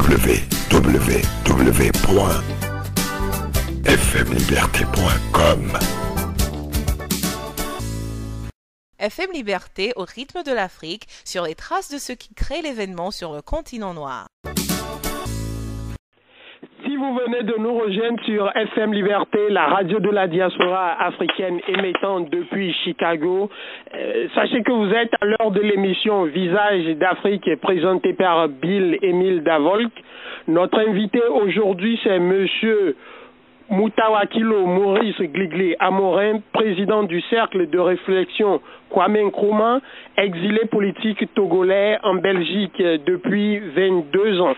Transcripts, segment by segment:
www.fmliberté.com. FM Liberté au rythme de l'Afrique, sur les traces de ceux qui créent l'événement sur le continent noir. Si vous venez de nous rejoindre sur FM Liberté, la radio de la diaspora africaine émettant depuis Chicago, sachez que vous êtes à l'heure de l'émission Visage d'Afrique présentée par Bill-Émile Davolk. Notre invité aujourd'hui, c'est Monsieur Moutawakilo Maurice Gligli Amorin, président du Cercle de réflexion Kwame Nkrumah, exilé politique togolais en Belgique depuis 22 ans.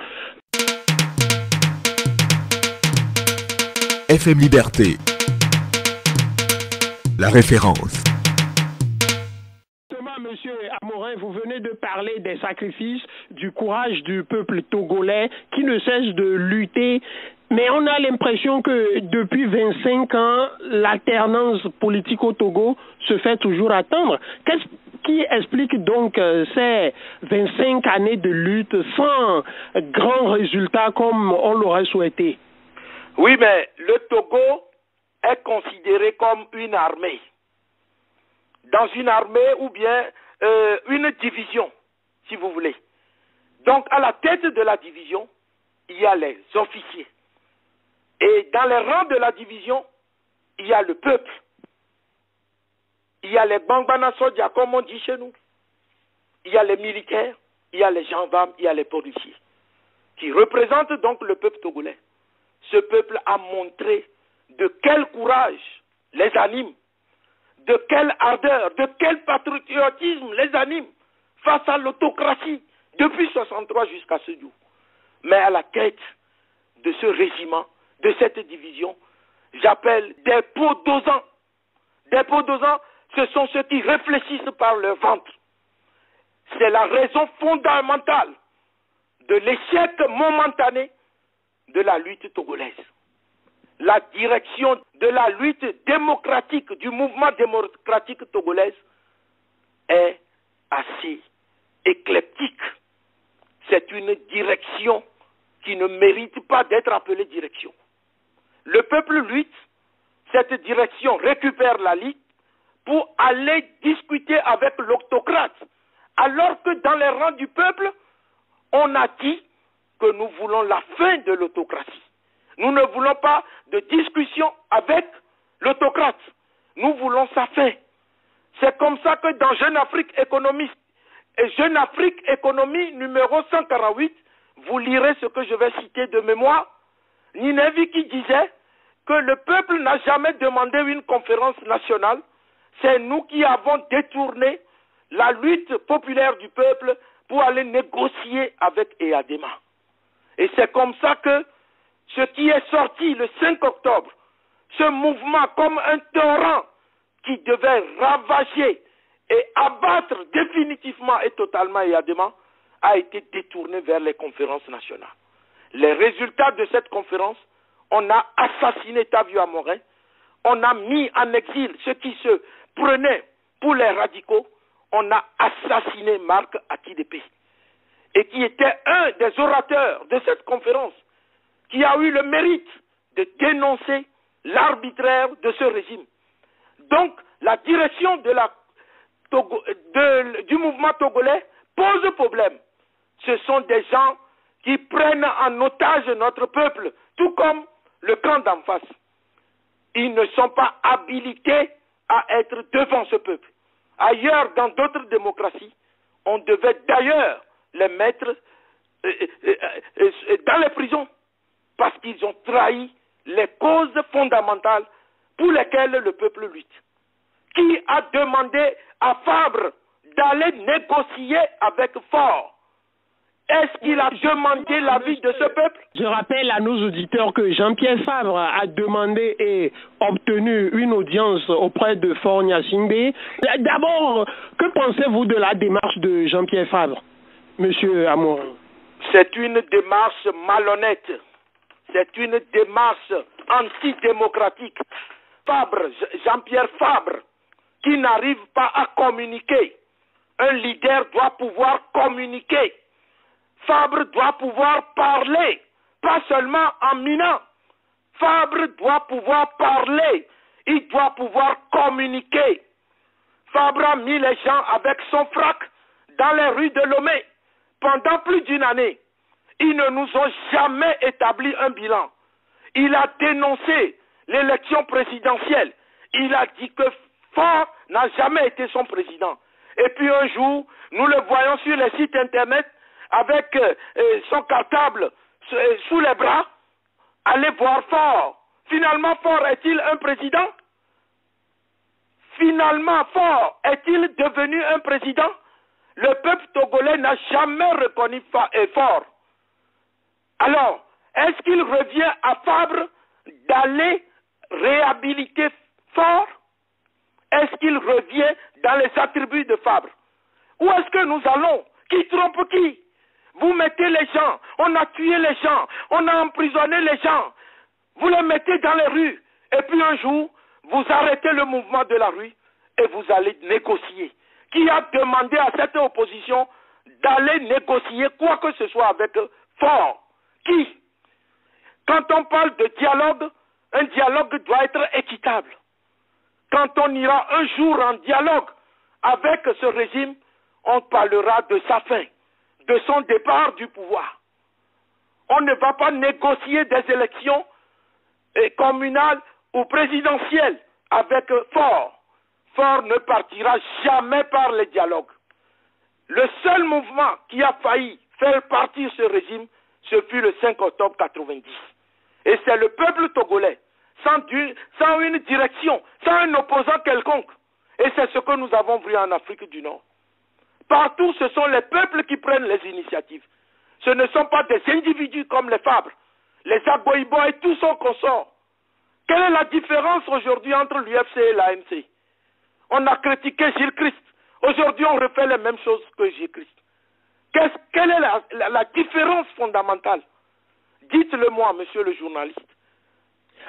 FM Liberté, la référence. Monsieur Amorin, vous venez de parler des sacrifices, du courage du peuple togolais qui ne cesse de lutter, mais on a l'impression que depuis 25 ans, l'alternance politique au Togo se fait toujours attendre. Qu'est-ce qui explique donc ces 25 années de lutte sans grand résultat comme on l'aurait souhaité? Oui, mais le Togo est considéré comme une armée. Dans une armée ou bien une division, si vous voulez. Donc, à la tête de la division, il y a les officiers. Et dans les rangs de la division, il y a le peuple. Il y a les Bangbana Sodia, comme on dit chez nous. Il y a les militaires, il y a les gendarmes, il y a les policiers, qui représentent donc le peuple togolais. Ce peuple a montré de quel courage les anime, de quelle ardeur, de quel patriotisme les anime face à l'autocratie depuis 1963 jusqu'à ce jour. Mais à la tête de ce régiment, de cette division, j'appelle des podosans. Des podosans, ce sont ceux qui réfléchissent par leur ventre. C'est la raison fondamentale de l'échec momentané de la lutte togolaise. La direction de la lutte démocratique, du mouvement démocratique togolaise est assez éclectique. C'est une direction qui ne mérite pas d'être appelée direction. Le peuple lutte, cette direction récupère la lutte pour aller discuter avec l'autocrate, alors que dans les rangs du peuple, on a dit que nous voulons la fin de l'autocratie. Nous ne voulons pas de discussion avec l'autocrate. Nous voulons sa fin. C'est comme ça que dans Jeune Afrique économiste et Jeune Afrique économie numéro 148, vous lirez ce que je vais citer de mémoire, Ninevi qui disait que le peuple n'a jamais demandé une conférence nationale. C'est nous qui avons détourné la lutte populaire du peuple pour aller négocier avec EADEMA. Et c'est comme ça que ce qui est sorti le 5 octobre, ce mouvement comme un torrent qui devait ravager et abattre définitivement et totalement EADEMA, a été détourné vers les conférences nationales. Les résultats de cette conférence, on a assassiné Tavio Amorin, on a mis en exil ceux qui se prenaient pour les radicaux, on a assassiné Marc Akidepé, et qui était un des orateurs de cette conférence, qui a eu le mérite de dénoncer l'arbitraire de ce régime. Donc, la direction du mouvement togolais pose problème. Ce sont des gens qui prennent en otage notre peuple, tout comme le camp d'en face. Ils ne sont pas habilités à être devant ce peuple. Ailleurs, dans d'autres démocraties, on devait d'ailleurs les mettre dans les prisons parce qu'ils ont trahi les causes fondamentales pour lesquelles le peuple lutte. Qui a demandé à Fabre d'aller négocier avec Faure? Est-ce qu'il a demandé l'avis de ce peuple? Je rappelle à nos auditeurs que Jean-Pierre Fabre a demandé et obtenu une audience auprès de Faure Gnassingbé. D'abord, que pensez-vous de la démarche de Jean-Pierre Fabre, Monsieur Amorin? C'est une démarche malhonnête. C'est une démarche antidémocratique. Fabre, Jean-Pierre Fabre, qui n'arrive pas à communiquer. Un leader doit pouvoir communiquer. Fabre doit pouvoir parler, pas seulement en minant. Fabre doit pouvoir parler, il doit pouvoir communiquer. Fabre a mis les gens avec son frac dans les rues de Lomé pendant plus d'une année. Ils ne nous ont jamais établi un bilan. Il a dénoncé l'élection présidentielle. Il a dit que Faure n'a jamais été son président. Et puis un jour, nous le voyons sur les sites internet avec son cartable sous les bras, aller voir Faure. Finalement, Faure est-il un président? Finalement, Faure est-il devenu un président? Le peuple togolais n'a jamais reconnu Faure. Alors, est-ce qu'il revient à Fabre d'aller réhabiliter Faure? Est-ce qu'il revient dans les attributs de Fabre? Où est-ce que nous allons? Qui trompe qui? Vous mettez les gens, on a tué les gens, on a emprisonné les gens, vous les mettez dans les rues, et puis un jour, vous arrêtez le mouvement de la rue et vous allez négocier. Qui a demandé à cette opposition d'aller négocier quoi que ce soit avec Faure? Qui? Quand on parle de dialogue, un dialogue doit être équitable. Quand on ira un jour en dialogue avec ce régime, on parlera de sa fin, de son départ du pouvoir. On ne va pas négocier des élections communales ou présidentielles avec Faure. Faure ne partira jamais par les dialogues. Le seul mouvement qui a failli faire partir ce régime, ce fut le 5 octobre 90. Et c'est le peuple togolais, sans une direction, sans un opposant quelconque. Et c'est ce que nous avons vu en Afrique du Nord. Partout, ce sont les peuples qui prennent les initiatives. Ce ne sont pas des individus comme les Fabres, les Agboïbo et tout son consort. Quelle est la différence aujourd'hui entre l'UFC et l'ANC? On a critiqué Gilles Christ. Aujourd'hui, on refait les mêmes choses que Gilles Christ. Quelle est la différence fondamentale? Dites-le-moi, monsieur le journaliste.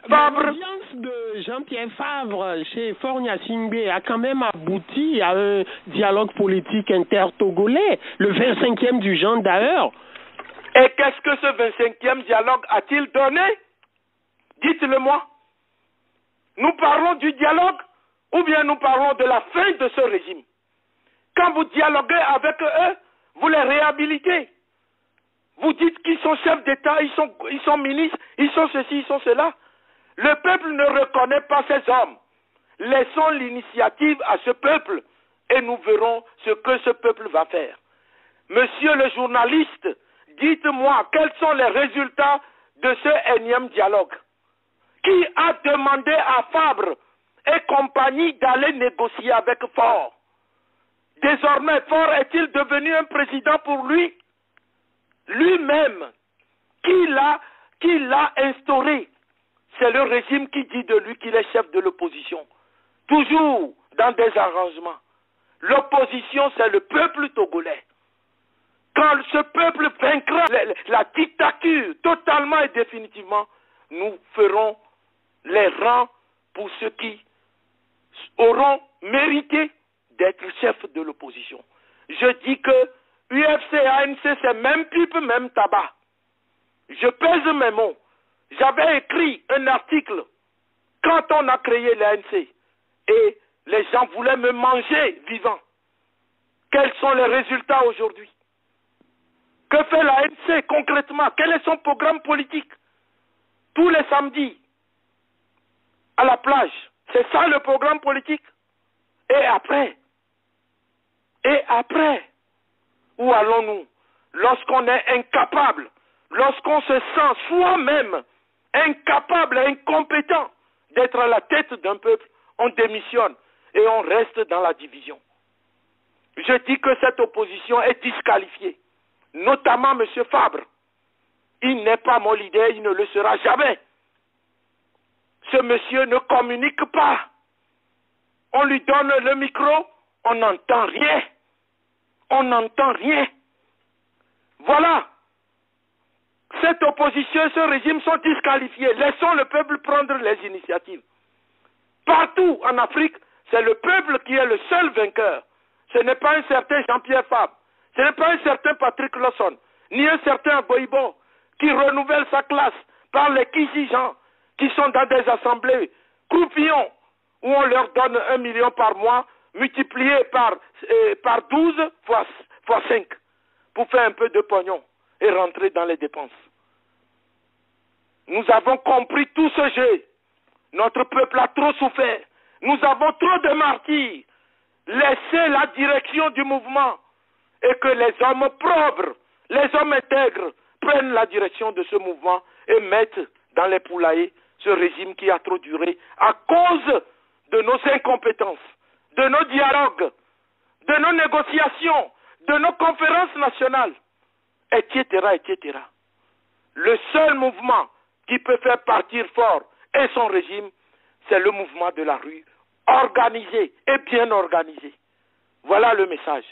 L'audience de Jean-Pierre Favre chez Faure Gnassingbé a quand même abouti à un dialogue politique inter-togolais, le 25e du genre d'ailleurs. Et qu'est-ce que ce 25e dialogue a-t-il donné? Dites-le-moi. Nous parlons du dialogue ou bien nous parlons de la fin de ce régime? Quand vous dialoguez avec eux, vous les réhabilitez. Vous dites qu'ils sont chefs d'État, ils sont ministres, ils sont ceci, ils sont cela. Le peuple ne reconnaît pas ces hommes. Laissons l'initiative à ce peuple et nous verrons ce que ce peuple va faire. Monsieur le journaliste, dites-moi quels sont les résultats de ce énième dialogue. Qui a demandé à Fabre et compagnie d'aller négocier avec Faure? Désormais, Faure est-il devenu un président pour lui? Lui-même, qui l'a instauré? C'est le régime qui dit de lui qu'il est chef de l'opposition. Toujours dans des arrangements. L'opposition, c'est le peuple togolais. Quand ce peuple vaincra la dictature totalement et définitivement, nous ferons les rangs pour ceux qui auront mérité d'être chefs de l'opposition. Je dis que UFC et ANC, c'est même pipe, même tabac. Je pèse mes mots. J'avais écrit un article quand on a créé l'ANC et les gens voulaient me manger vivant. Quels sont les résultats aujourd'hui? Que fait l'ANC concrètement? Quel est son programme politique? Tous les samedis, à la plage, c'est ça le programme politique? Et après, où allons-nous? Lorsqu'on est incapable, lorsqu'on se sent soi-même incapable et incompétent d'être à la tête d'un peuple, on démissionne et on reste dans la division. Je dis que cette opposition est disqualifiée, notamment M. Fabre. Il n'est pas mon leader, il ne le sera jamais. Ce monsieur ne communique pas. On lui donne le micro, on n'entend rien. On n'entend rien. Voilà. Cette opposition et ce régime sont disqualifiés. Laissons le peuple prendre les initiatives. Partout en Afrique, c'est le peuple qui est le seul vainqueur. Ce n'est pas un certain Jean-Pierre Fabre. Ce n'est pas un certain Patrick Lawson. ni un certain Goïbo qui renouvelle sa classe par les Kizijans qui sont dans des assemblées croupillons où on leur donne 1 million par mois multiplié par 12 fois 5 pour faire un peu de pognon et rentrer dans les dépenses. Nous avons compris tout ce jeu. Notre peuple a trop souffert. Nous avons trop de martyrs. Laissez la direction du mouvement et que les hommes probres, les hommes intègres prennent la direction de ce mouvement et mettent dans les poulaillers ce régime qui a trop duré à cause de nos incompétences, de nos dialogues, de nos négociations, de nos conférences nationales, etc., etc. Le seul mouvement qui peut faire partir fort et son régime, c'est le mouvement de la rue, organisé et bien organisé. Voilà le message.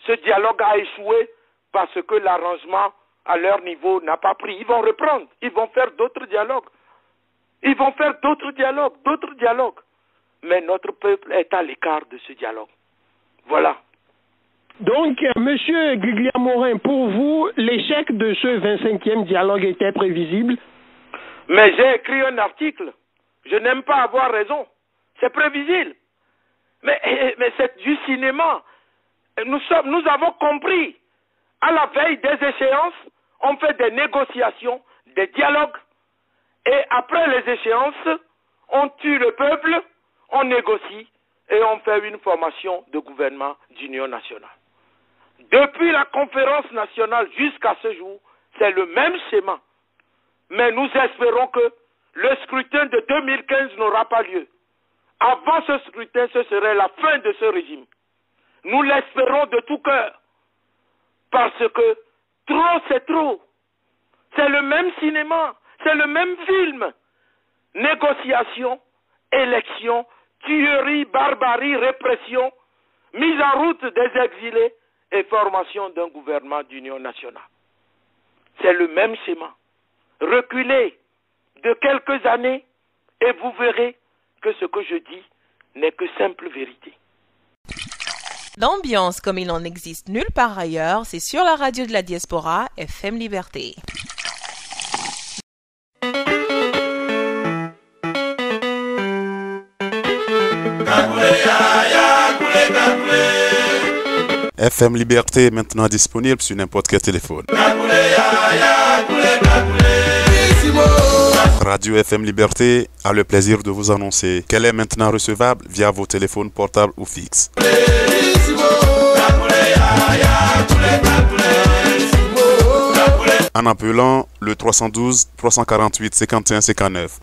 Ce dialogue a échoué parce que l'arrangement à leur niveau n'a pas pris. Ils vont reprendre, ils vont faire d'autres dialogues. Ils vont faire d'autres dialogues. Mais notre peuple est à l'écart de ce dialogue. Voilà. Donc, Monsieur Guglielmorin, pour vous, l'échec de ce 25e dialogue était prévisible? Mais j'ai écrit un article. Je n'aime pas avoir raison. C'est prévisible. Mais c'est du cinéma. Nous avons compris. À la veille des échéances, on fait des négociations, des dialogues. Et après les échéances, on tue le peuple, on négocie et on fait une formation de gouvernement d'union nationale. Depuis la conférence nationale jusqu'à ce jour, c'est le même schéma. Mais nous espérons que le scrutin de 2015 n'aura pas lieu. Avant ce scrutin, ce serait la fin de ce régime. Nous l'espérons de tout cœur. Parce que trop, c'est trop. C'est le même cinéma, c'est le même film. Négociation, élection, tuerie, barbarie, répression, mise en route des exilés et formation d'un gouvernement d'union nationale. C'est le même schéma. Reculez de quelques années et vous verrez que ce que je dis n'est que simple vérité. L'ambiance comme il en existe nulle part ailleurs, c'est sur la radio de la diaspora, FM Liberté. FM Liberté est maintenant disponible sur n'importe quel téléphone. Radio FM Liberté a le plaisir de vous annoncer qu'elle est maintenant recevable via vos téléphones portables ou fixes. En appelant le 312 348 51 59.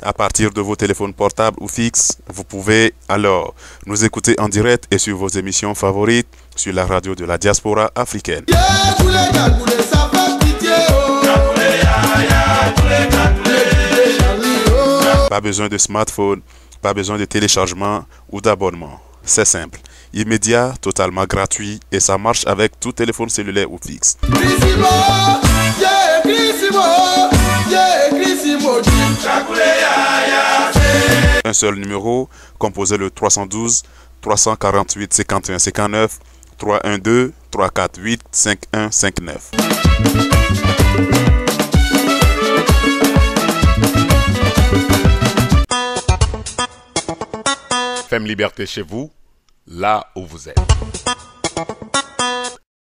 À partir de vos téléphones portables ou fixes, vous pouvez alors nous écouter en direct et sur vos émissions favorites sur la radio de la diaspora africaine. Pas besoin de smartphone, pas besoin de téléchargement ou d'abonnement. C'est simple, immédiat, totalement gratuit et ça marche avec tout téléphone cellulaire ou fixe. Un seul numéro, composez le 312 348 51 59 312 348 5159. FM Liberté chez vous, là où vous êtes.